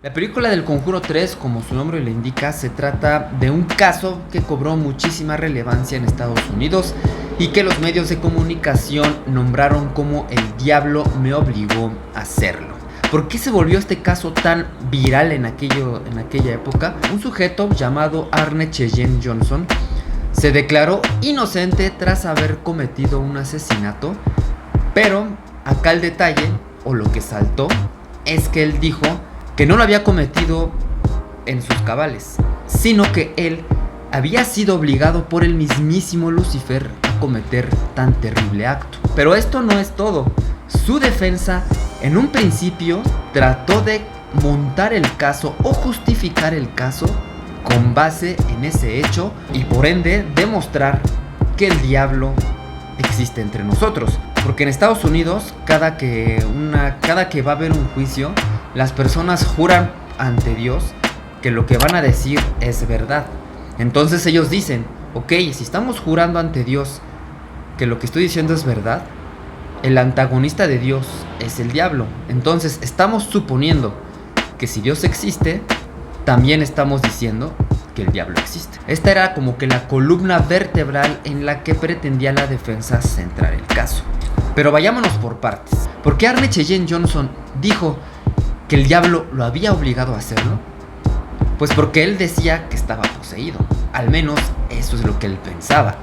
La película del Conjuro 3, como su nombre le indica, se trata de un caso que cobró muchísima relevancia en Estados Unidos y que los medios de comunicación nombraron como El diablo me obligó a hacerlo. ¿Por qué se volvió este caso tan viral en aquella época? Un sujeto llamado Arne Cheyenne Johnson se declaró inocente tras haber cometido un asesinato, pero acá el detalle, o lo que saltó, es que él dijo que no lo había cometido en sus cabales, sino que él había sido obligado por el mismísimo Lucifer a cometer tan terrible acto. Pero esto no es todo. Su defensa en un principio trató de montar el caso o justificar el caso con base en ese hecho y por ende demostrar que el diablo existe entre nosotros. Porque en Estados Unidos, cada que va a haber un juicio, las personas juran ante Dios que lo que van a decir es verdad. Entonces ellos dicen, ok, si estamos jurando ante Dios que lo que estoy diciendo es verdad, el antagonista de Dios es el diablo. Entonces estamos suponiendo que si Dios existe, también estamos diciendo que el diablo existe. Esta era como que la columna vertebral en la que pretendía la defensa centrar el caso. Pero vayámonos por partes. ¿Por qué Arne Cheyenne Johnson dijo que el diablo lo había obligado a hacerlo? Pues porque él decía que estaba poseído. Al menos eso es lo que él pensaba.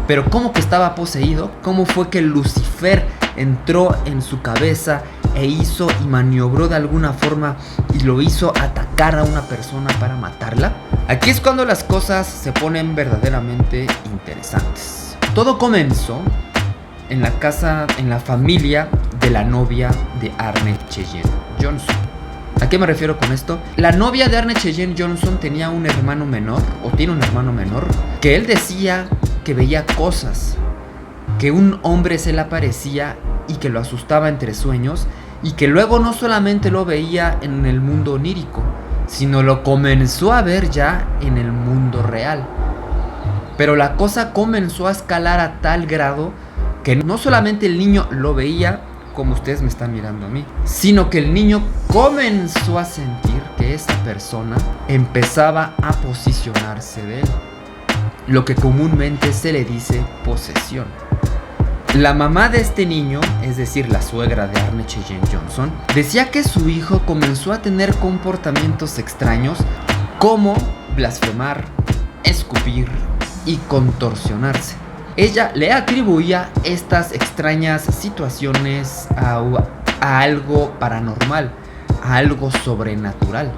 Pero ¿cómo que estaba poseído? ¿Cómo fue que Lucifer entró en su cabeza e hizo y maniobró de alguna forma y lo hizo atacar a una persona para matarla? Aquí es cuando las cosas se ponen verdaderamente interesantes. Todo comenzó en la casa, en la familia de la novia de Arne Cheyenne Johnson. ¿A qué me refiero con esto? La novia de Arne Cheyenne Johnson tenía un hermano menor, o tiene un hermano menor, que él decía que veía cosas, que un hombre se le aparecía y que lo asustaba entre sueños, y que luego no solamente lo veía en el mundo onírico, sino lo comenzó a ver ya en el mundo real. Pero la cosa comenzó a escalar a tal grado que no solamente el niño lo veía, como ustedes me están mirando a mí, sino que el niño comenzó a sentir que esa persona empezaba a posicionarse de él, lo que comúnmente se le dice posesión. La mamá de este niño, es decir, la suegra de Arne Cheyenne Johnson, decía que su hijo comenzó a tener comportamientos extraños como blasfemar, escupir y contorsionarse. Ella le atribuía estas extrañas situaciones a algo paranormal, a algo sobrenatural.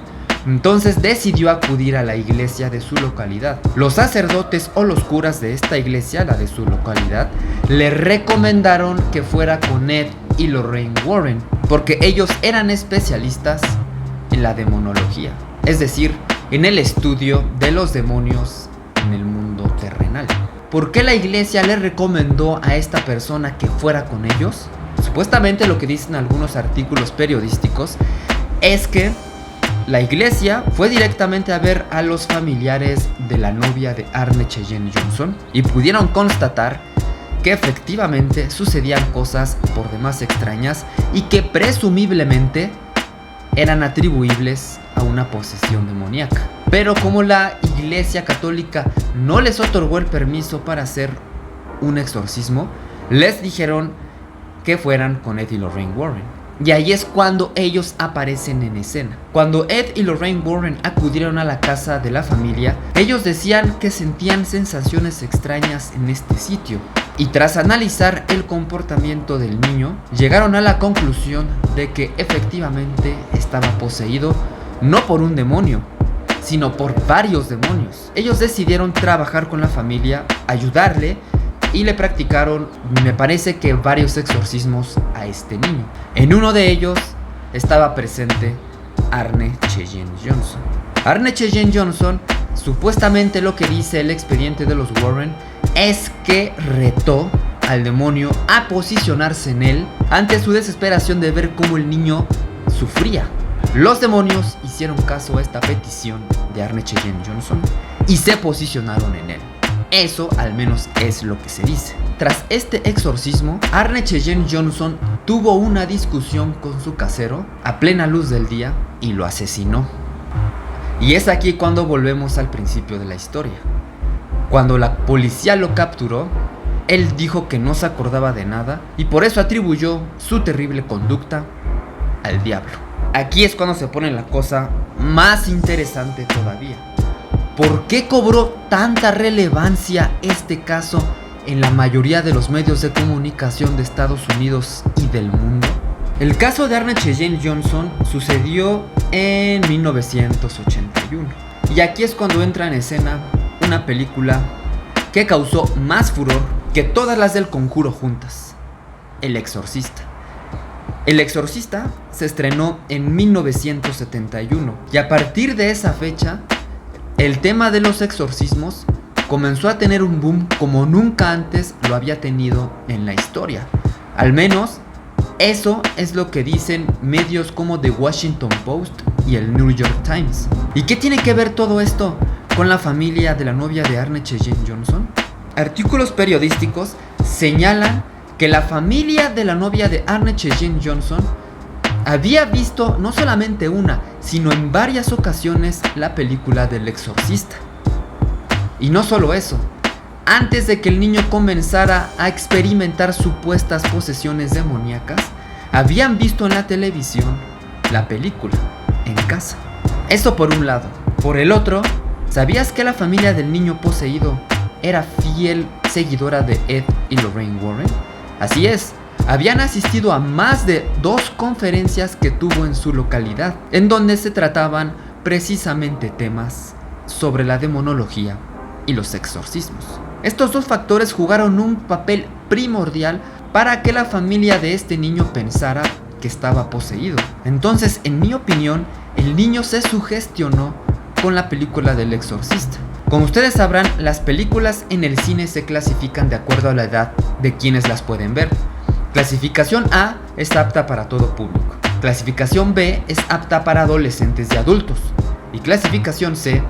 Entonces decidió acudir a la iglesia de su localidad. Los sacerdotes o los curas de esta iglesia, la de su localidad, le recomendaron que fuera con Ed y Lorraine Warren, porque ellos eran especialistas en la demonología, es decir, en el estudio de los demonios en el mundo terrenal. ¿Por qué la iglesia le recomendó a esta persona que fuera con ellos? Supuestamente lo que dicen algunos artículos periodísticos es que la iglesia fue directamente a ver a los familiares de la novia de Arne Cheyenne Johnson y pudieron constatar que efectivamente sucedían cosas por demás extrañas y que presumiblemente eran atribuibles a una posesión demoníaca. Pero como la iglesia católica no les otorgó el permiso para hacer un exorcismo, les dijeron que fueran con Ed y Lorraine Warren. Y ahí es cuando ellos aparecen en escena. Cuando Ed y Lorraine Warren acudieron a la casa de la familia, ellos decían que sentían sensaciones extrañas en este sitio. Y tras analizar el comportamiento del niño, llegaron a la conclusión de que efectivamente estaba poseído no por un demonio, sino por varios demonios. Ellos decidieron trabajar con la familia, ayudarle y le practicaron, me parece que varios exorcismos a este niño. En uno de ellos estaba presente Arne Cheyenne Johnson. Arne Cheyenne Johnson, supuestamente lo que dice el expediente de los Warren, es que retó al demonio a posicionarse en él ante su desesperación de ver cómo el niño sufría. Los demonios hicieron caso a esta petición de Arne Cheyenne Johnson y se posicionaron en él. Eso al menos es lo que se dice. Tras este exorcismo, Arne Cheyenne Johnson tuvo una discusión con su casero a plena luz del día y lo asesinó. Y es aquí cuando volvemos al principio de la historia. Cuando la policía lo capturó, él dijo que no se acordaba de nada y por eso atribuyó su terrible conducta al diablo. Aquí es cuando se pone la cosa más interesante todavía. ¿Por qué cobró tanta relevancia este caso en la mayoría de los medios de comunicación de Estados Unidos y del mundo? El caso de Arne Cheyenne Johnson sucedió en 1981. Y aquí es cuando entra en escena una película que causó más furor que todas las del Conjuro juntas: El Exorcista. El Exorcista se estrenó en 1971 y a partir de esa fecha el tema de los exorcismos comenzó a tener un boom como nunca antes lo había tenido en la historia. Al menos eso es lo que dicen medios como The Washington Post y el New York Times. ¿Y qué tiene que ver todo esto con la familia de la novia de Arne Cheyenne Johnson? Artículos periodísticos señalan que la familia de la novia de Arne Cheyenne Johnson había visto no solamente una, sino en varias ocasiones la película del Exorcista. Y no solo eso, antes de que el niño comenzara a experimentar supuestas posesiones demoníacas, habían visto en la televisión la película en casa. Eso por un lado. Por el otro, ¿sabías que la familia del niño poseído era fiel seguidora de Ed y Lorraine Warren? Así es, habían asistido a más de 2 conferencias que tuvo en su localidad, en donde se trataban precisamente temas sobre la demonología y los exorcismos. Estos 2 factores jugaron un papel primordial para que la familia de este niño pensara que estaba poseído. Entonces, en mi opinión, el niño se sugestionó con la película del Exorcista. Como ustedes sabrán, las películas en el cine se clasifican de acuerdo a la edad de quienes las pueden ver. Clasificación A es apta para todo público. Clasificación B es apta para adolescentes y adultos. Y clasificación C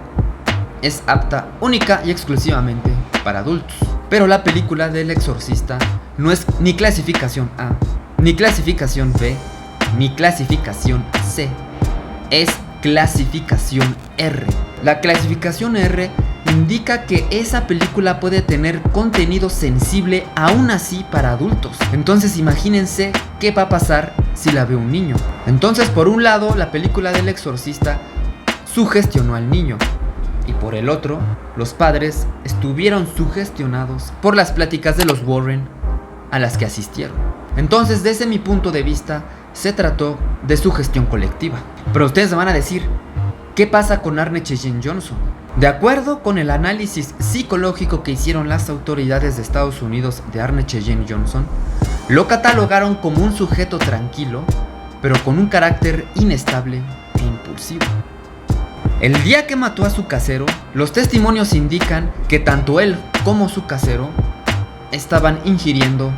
es apta única y exclusivamente para adultos. Pero la película del Exorcista no es ni clasificación A, ni clasificación B, ni clasificación C. Es clasificación R. La clasificación R indica que esa película puede tener contenido sensible aún así para adultos. Entonces imagínense qué va a pasar si la ve un niño. Entonces, por un lado, la película del Exorcista sugestionó al niño. Y por el otro, los padres estuvieron sugestionados por las pláticas de los Warren a las que asistieron. Entonces, desde mi punto de vista, se trató de sugestión colectiva. Pero ustedes me van a decir, ¿qué pasa con Arne Cheyenne Johnson? De acuerdo con el análisis psicológico que hicieron las autoridades de Estados Unidos de Arne Cheyenne Johnson, lo catalogaron como un sujeto tranquilo, pero con un carácter inestable e impulsivo. El día que mató a su casero, los testimonios indican que tanto él como su casero estaban ingiriendo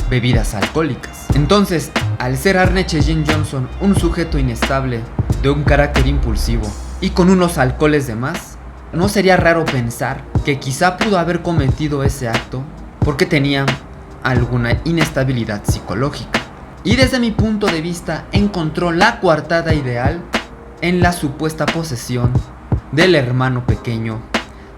bebidas alcohólicas. Entonces, al ser Arne Cheyenne Johnson un sujeto inestable, de un carácter impulsivo y con unos alcoholes de más, no sería raro pensar que quizá pudo haber cometido ese acto porque tenía alguna inestabilidad psicológica. Y desde mi punto de vista encontró la coartada ideal en la supuesta posesión del hermano pequeño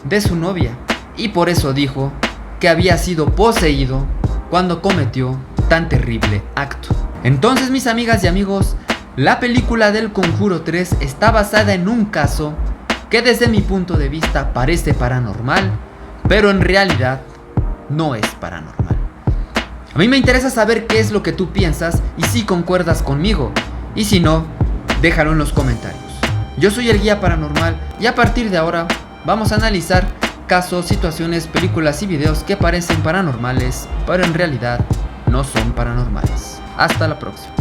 de su novia, y por eso dijo que había sido poseído cuando cometió tan terrible acto. Entonces, mis amigas y amigos, la película del Conjuro 3 está basada en un caso que desde mi punto de vista parece paranormal, pero en realidad no es paranormal. A mí me interesa saber qué es lo que tú piensas y si concuerdas conmigo, y si no, déjalo en los comentarios. Yo soy el guía paranormal y a partir de ahora vamos a analizar casos, situaciones, películas y videos que parecen paranormales, pero en realidad no son paranormales. Hasta la próxima.